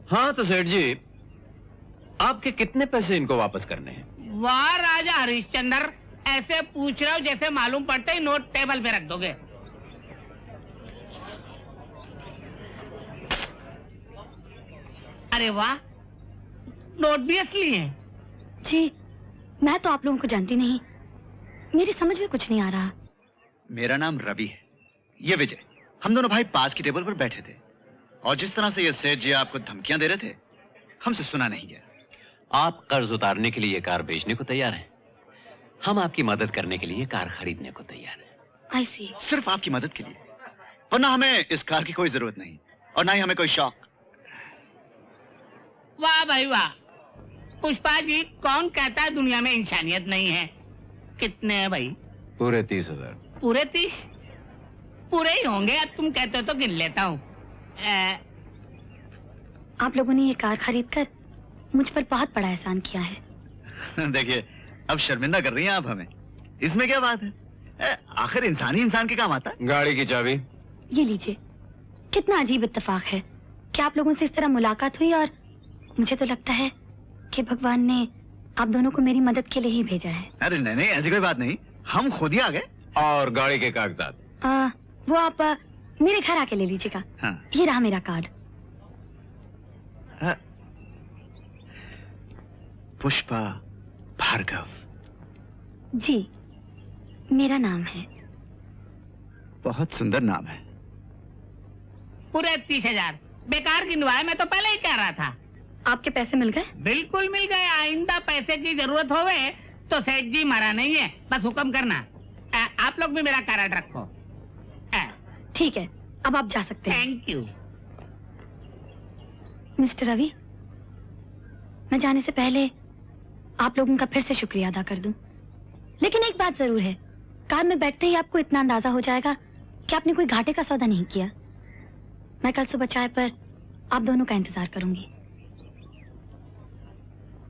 हाँ तो सेठ जी, आपके कितने पैसे इनको वापस करने हैं? वाह राजा हरिश्चंद्र, ऐसे पूछ रहे हो जैसे मालूम पड़ता ही नोट टेबल पे रख दोगे। अरे वाह, नोट भी असली है। जी, मैं तो आप लोगों को जानती नहीं, मेरी समझ में कुछ नहीं आ रहा। मेरा नाम रवि है, ये विजय। हम दोनों भाई पास की टेबल पर बैठे थे और जिस तरह से ये सेठ जी आपको धमकियां दे रहे थे, हमसे सुना नहीं गया। आप कर्ज उतारने के लिए कार बेचने को तैयार हैं, हम आपकी मदद करने के लिए कार खरीदने को तैयार हैं। I see। सिर्फ आपकी मदद के लिए, वरना हमें इस कार की कोई जरूरत नहीं और ना ही हमें कोई शौक। वाह भाई वाह, पुष्पा जी, कौन कहता है दुनिया में इंसानियत नहीं है? कितने हैं भाई? पूरे 30,000। पूरे 30? पूरे ही होंगे, अब तुम कहते हो तो गिन लेता हूँ। आप लोगों ने ये कार खरीद कर मुझ पर बहुत बड़ा एहसान किया है। देखिए, अब शर्मिंदा कर रही हैं आप हमें, इसमें क्या बात है? आखिर इंसान ही इंसान के काम आता है। गाड़ी की चाबी ये लीजिए। कितना अजीब इत्तेफाक है कि आप लोगों से इस तरह मुलाकात हुई और मुझे तो लगता है कि भगवान ने आप दोनों को मेरी मदद के लिए ही भेजा है। अरे नहीं नहीं, ऐसी कोई बात नहीं, हम खुद ही आ गए। और गाड़ी के कागजात? वो आप मेरे घर आके ले लीजिएगा। हाँ। ये रहा मेरा कार्ड। पुष्पा भार्गव। जी, मेरा नाम है। बहुत सुंदर नाम है। पूरे 30,000 बेकार गिनवाए, मैं तो पहले ही कह रहा था। आपके पैसे मिल गए? बिल्कुल मिल गए। आइंदा पैसे की जरूरत होवे तो सेठ जी मरा नहीं है, बस हुक्म करना। आप लोग भी मेरा कार्ड रखो। ठीक है, अब आप जा सकते हैं। Thank you. मिस्टर रवि, मैं जाने से पहले आप लोगों का फिर से शुक्रिया अदा कर दूं। लेकिन एक बात जरूर है, कार में बैठते ही आपको इतना अंदाजा हो जाएगा कि आपने कोई घाटे का सौदा नहीं किया। मैं कल सुबह चाय पर आप दोनों का इंतजार करूंगी।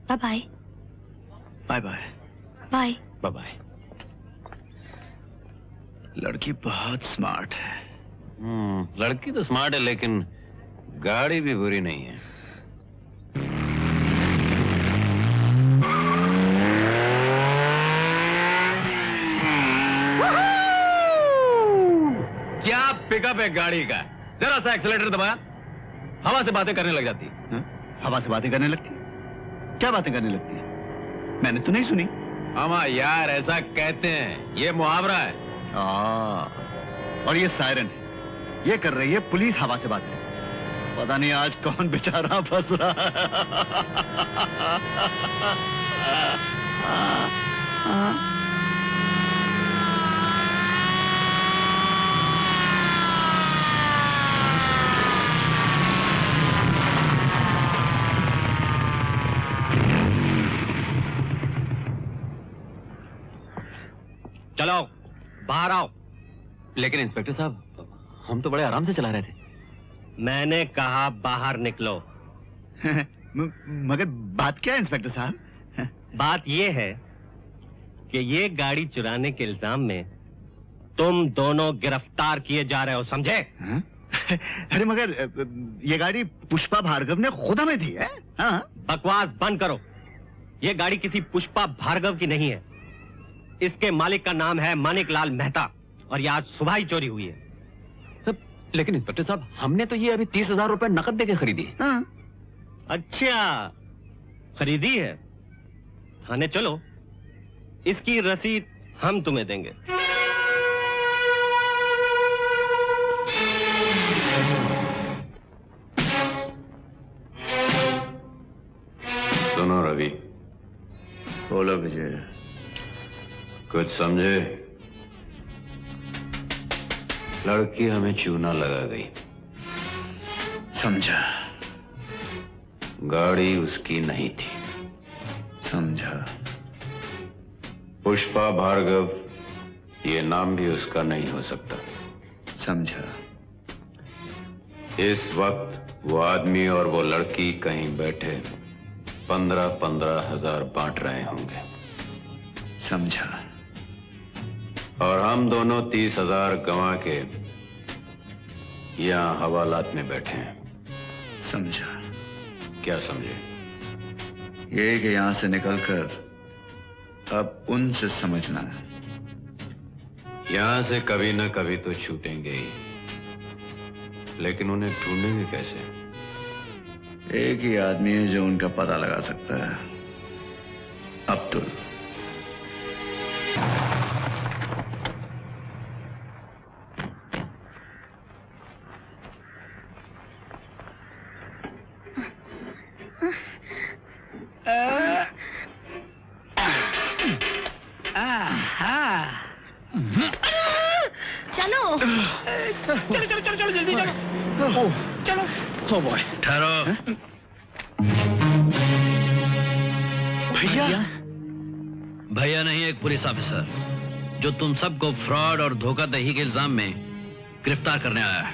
Bye bye. Bye bye. Bye bye bye. लड़की बहुत स्मार्ट है। लड़की तो स्मार्ट है, लेकिन गाड़ी भी बुरी नहीं है। क्या पिकअप है गाड़ी का! जरा सा एक्सीलेटर दबाया, हवा से बातें करने लग जाती है। हवा से बातें करने लगती? क्या बातें करने लगती है? मैंने तो नहीं सुनी। अमा यार, ऐसा कहते हैं, ये मुहावरा है। और ये सायरन है, ये कर रही है पुलिस हवा से बातें। पता नहीं आज कौन बेचारा फंस रहा है। चलो बाहर आओ। लेकिन इंस्पेक्टर साहब, हम तो बड़े आराम से चला रहे थे। मैंने कहा बाहर निकलो। मगर बात क्या है इंस्पेक्टर साहब? बात ये है कि ये गाड़ी चुराने के इल्जाम में तुम दोनों गिरफ्तार किए जा रहे हो, समझे? अरे मगर ये गाड़ी पुष्पा भार्गव ने खुद हमें दी है। हाँ? बकवास बंद करो। ये गाड़ी किसी पुष्पा भार्गव की नहीं है। इसके मालिक का नाम है मानिकलाल मेहता और ये आज सुबह ही चोरी हुई है। लेकिन इंस्पेक्टर साहब, हमने तो ये अभी 30,000 रुपए नकद देके खरीदी है। हाँ। अच्छा, खरीदी है? थाने चलो, इसकी रसीद हम तुम्हें देंगे। सुनो रवि। बोलो विजय। कुछ समझे? लड़की हमें चूना लगा गई। समझा। गाड़ी उसकी नहीं थी। समझा। पुष्पा भार्गव, ये नाम भी उसका नहीं हो सकता। समझा। इस वक्त वो आदमी और वो लड़की कहीं बैठे 15-15 हजार बांट रहे होंगे। समझा। और हम दोनों 30,000 गंवा के यहाँ हवालात में बैठे हैं। समझा। क्या समझे? ये कि यहां से निकलकर अब उनसे समझना है। यहां से कभी ना कभी तो छूटेंगे ही, लेकिन उन्हें ढूंढेंगे कैसे? एक ही आदमी है जो उनका पता लगा सकता है, अब्दुल। चलो चलो चलो चलो चलो जल्दी चलो चलो। ओ बॉय, ठहरो। भैया? भैया नहीं, एक पुलिस ऑफिसर जो तुम सबको फ्रॉड और धोखाधड़ी के इल्जाम में गिरफ्तार करने आया है।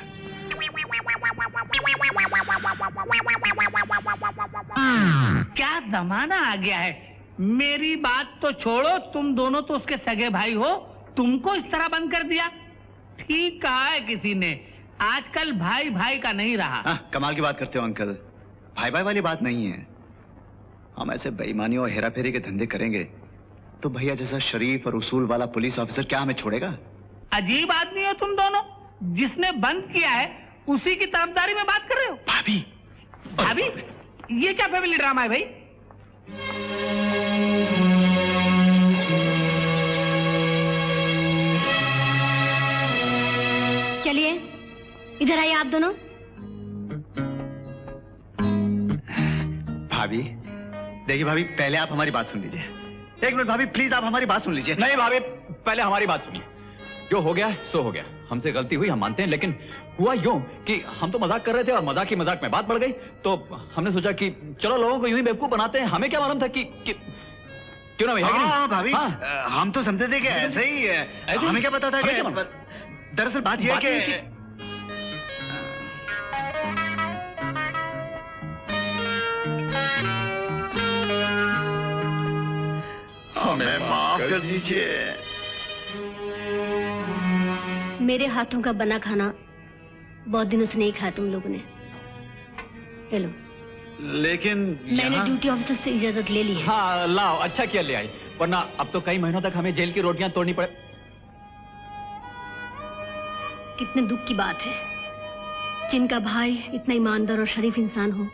क्या जमाना आ गया है। मेरी बात तो छोड़ो, तुम दोनों तो उसके सगे भाई हो, तुमको इस तरह बंद कर दिया। ठीक कहा है किसी ने, आजकल भाई भाई का नहीं रहा। कमाल की बात करते हो अंकल। भाई भाई वाली बात नहीं है। हम ऐसे बेईमानी और हेराफेरी के धंधे करेंगे तो भैया जैसा शरीफ और उसूल वाला पुलिस ऑफिसर क्या हमें छोड़ेगा? अजीब आदमी हो तुम दोनों। जिसने बंद किया है उसी की तरफदारी में बात कर रहे हो। भाभी, भाभी? ये क्या फैमिली ड्रामा है भाई? चलिए इधर आइए आप दोनों। भाभी देखिए, भाभी पहले आप हमारी बात सुन लीजिए। एक मिनट भाभी, प्लीज आप हमारी बात सुन लीजिए। नहीं भाभी, पहले हमारी बात सुनिए। जो हो गया सो हो गया, हमसे गलती हुई, हम मानते हैं, लेकिन हुआ यूं कि हम तो मजाक कर रहे थे और मजाक ही मजाक में बात बढ़ गई, तो हमने सोचा कि चलो लोगों को यूं ही बेवकूफ बनाते हैं। हमें क्या मालूम था कि क्यों ना भैया? हाँ भाभी, हाँ। हम तो समझते थे कि ऐसे ही है। हमें क्या पता था हमें क्या कि मालूम? दरअसल बात यह है कि हमें माफ कर दीजिए। मेरे हाथों का बना खाना बहुत दिनों से नहीं खाया तुम लोगों ने। ले लो। लेकिन मैंने ड्यूटी ऑफिसर से इजाजत ले ली है। हाँ लाओ, अच्छा किया ले आई, वरना अब तो कई महीनों तक हमें जेल की रोटियां तोड़नी पड़े। कितने दुख की बात है, जिनका भाई इतना ईमानदार और शरीफ इंसान हो,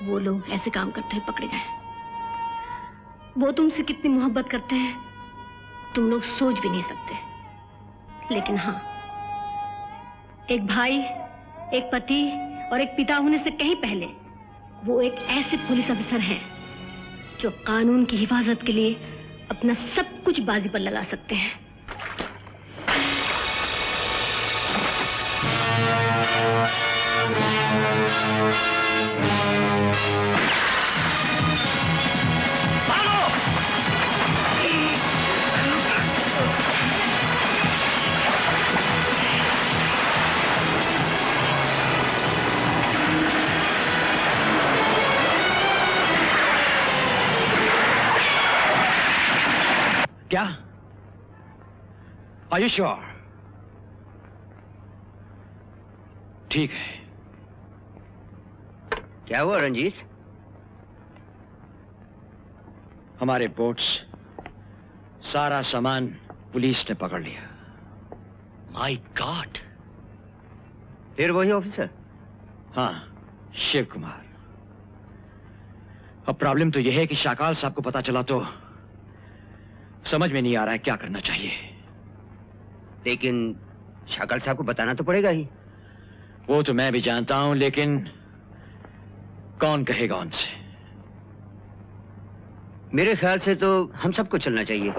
वो लोग ऐसे काम करते हुए पकड़े जाएं। वो तुमसे कितनी मोहब्बत करते हैं तुम लोग सोच भी नहीं सकते। लेकिन हाँ, एक भाई, एक पति और एक पिता होने से कहीं पहले वो एक ऐसे पुलिस ऑफिसर हैं जो कानून की हिफाजत के लिए अपना सब कुछ बाजी पर लगा सकते हैं। क्या? Are you sure? ठीक है। क्या हुआ रंजीत? हमारे बोट्स, सारा सामान पुलिस ने पकड़ लिया। My God! फिर वही ऑफिसर? हाँ, शिव कुमार। अब प्रॉब्लम तो यह है कि शाकाल साहब को पता चला तो समझ में नहीं आ रहा है क्या करना चाहिए। लेकिन शाकाल साहब को बताना तो पड़ेगा ही। वो तो मैं भी जानता हूं, लेकिन कौन कहेगा उनसे? मेरे ख्याल से तो हम सबको चलना चाहिए।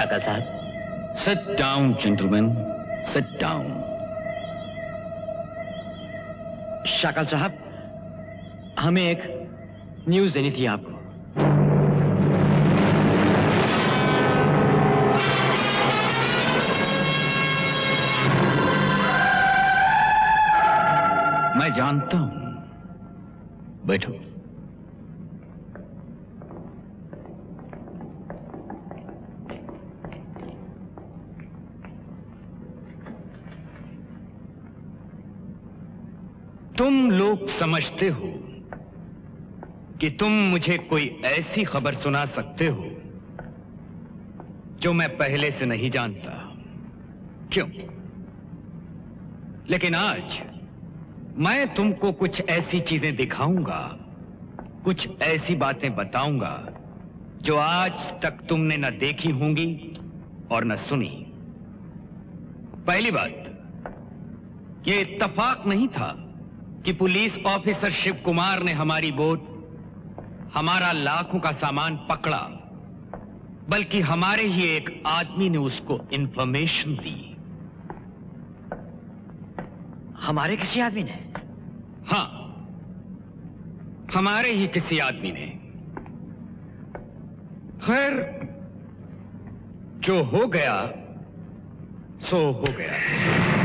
शाकल साहब। Sit down gentleman, sit down. Shakala साहब, हमें एक न्यूज देनी थी आपको। मैं जानता हूं, बैठो। तुम लोग समझते हो कि तुम मुझे कोई ऐसी खबर सुना सकते हो जो मैं पहले से नहीं जानता, क्यों? लेकिन आज मैं तुमको कुछ ऐसी चीजें दिखाऊंगा, कुछ ऐसी बातें बताऊंगा जो आज तक तुमने न देखी होंगी और न सुनी। पहली बात, ये इत्तेफाक नहीं था कि पुलिस ऑफिसर शिव कुमार ने हमारी बोट, हमारा लाखों का सामान पकड़ा, बल्कि हमारे ही एक आदमी ने उसको इंफॉर्मेशन दी। हमारे किसी आदमी ने? हां, हमारे ही किसी आदमी ने। खैर, जो हो गया सो हो गया।